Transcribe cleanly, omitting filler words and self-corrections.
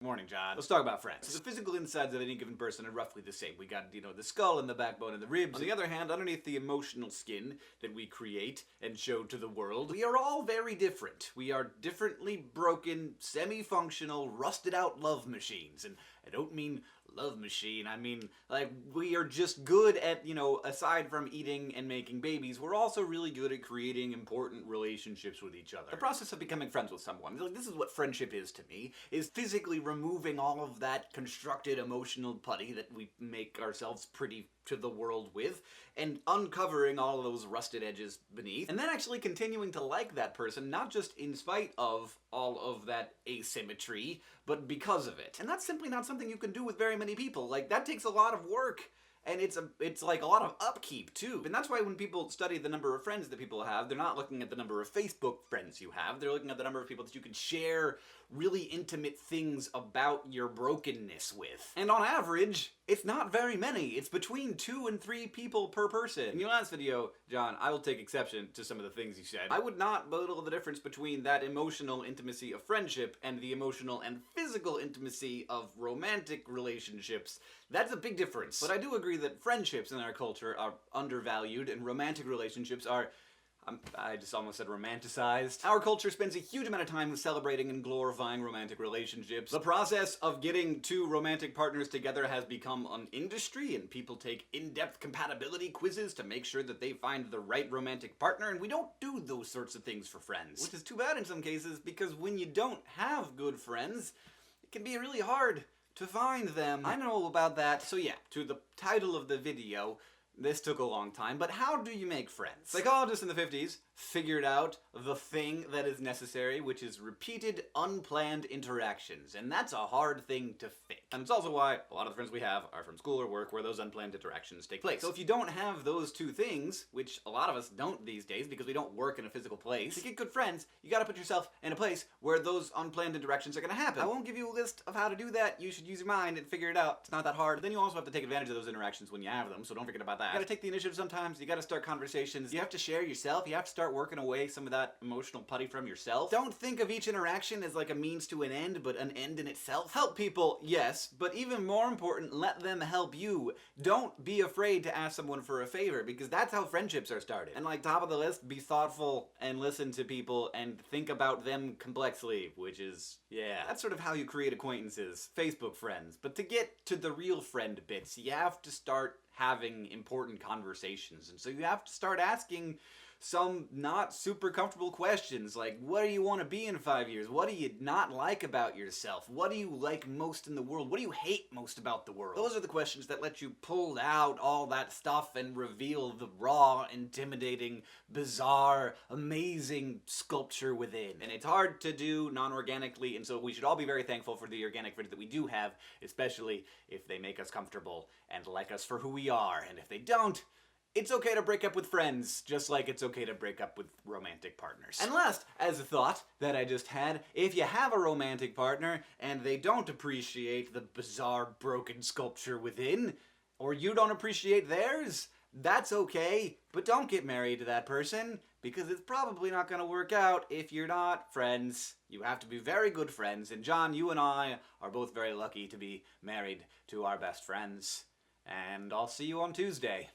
Morning, John. Let's talk about friends. So the physical insides of any given person are roughly the same. We got, the skull and the backbone and the ribs. On the other hand, underneath the emotional skin that we create and show to the world, we are all very different. We are differently broken, semi-functional, rusted out love machines. And I don't mean love machine, I mean, like, we are just good at, aside from eating and making babies, we're also really good at creating important relationships with each other. The process of becoming friends with someone, like, this is what friendship is to me, is physically removing all of that constructed emotional putty that we make ourselves pretty to the world with, and uncovering all of those rusted edges beneath, and then actually continuing to like that person, not just in spite of all of that asymmetry, but because of it. And that's simply not something you can do with very many people. Like, that takes a lot of work. And it's like a lot of upkeep, too. And that's why when people study the number of friends that people have, they're not looking at the number of Facebook friends you have, they're looking at the number of people that you can share really intimate things about your brokenness with. And on average, it's not very many. It's between 2 and 3 people per person. In your last video, John, I will take exception to some of the things you said. I would not belittle the difference between that emotional intimacy of friendship and the emotional and physical intimacy of romantic relationships. That's a big difference. But I do agree that friendships in our culture are undervalued and romantic relationships are, I just almost said romanticized. Our culture spends a huge amount of time celebrating and glorifying romantic relationships. The process of getting 2 romantic partners together has become an industry, and people take in-depth compatibility quizzes to make sure that they find the right romantic partner, and we don't do those sorts of things for friends. Which is too bad in some cases, because when you don't have good friends, it can be really hard to find them. I know about that. So yeah, to the title of the video, this took a long time, but how do you make friends? Psychologists in the 50s figured out the thing that is necessary, which is repeated, unplanned interactions. And that's a hard thing to fake. And it's also why a lot of the friends we have are from school or work where those unplanned interactions take place. So if you don't have those 2 things, which a lot of us don't these days because we don't work in a physical place, to get good friends, you gotta put yourself in a place where those unplanned interactions are gonna happen. I won't give you a list of how to do that. You should use your mind and figure it out. It's not that hard. But then you also have to take advantage of those interactions when you have them, so don't forget about that. You gotta take the initiative sometimes. You gotta start conversations. You have to share yourself. You have to start working away some of that emotional putty from yourself. Don't think of each interaction as like a means to an end, but an end in itself. Help people, yes, but even more important, let them help you. Don't be afraid to ask someone for a favor, because that's how friendships are started. And like top of the list, be thoughtful and listen to people and think about them complexly, which is, yeah, that's sort of how you create acquaintances, Facebook friends. But to get to the real friend bits, you have to start having important conversations. And so you have to start asking some not super comfortable questions, like, what do you want to be in 5 years? What do you not like about yourself? What do you like most in the world? What do you hate most about the world? Those are the questions that let you pull out all that stuff and reveal the raw, intimidating, bizarre, amazing sculpture within. And it's hard to do non-organically, and so we should all be very thankful for the organic friends that we do have, especially if they make us comfortable and like us for who we are. And if they don't, it's okay to break up with friends, just like it's okay to break up with romantic partners. And last, as a thought that I just had, if you have a romantic partner and they don't appreciate the bizarre, broken sculpture within, or you don't appreciate theirs, that's okay, but don't get married to that person, because it's probably not gonna work out if you're not friends. You have to be very good friends, and John, you and I are both very lucky to be married to our best friends. And I'll see you on Tuesday.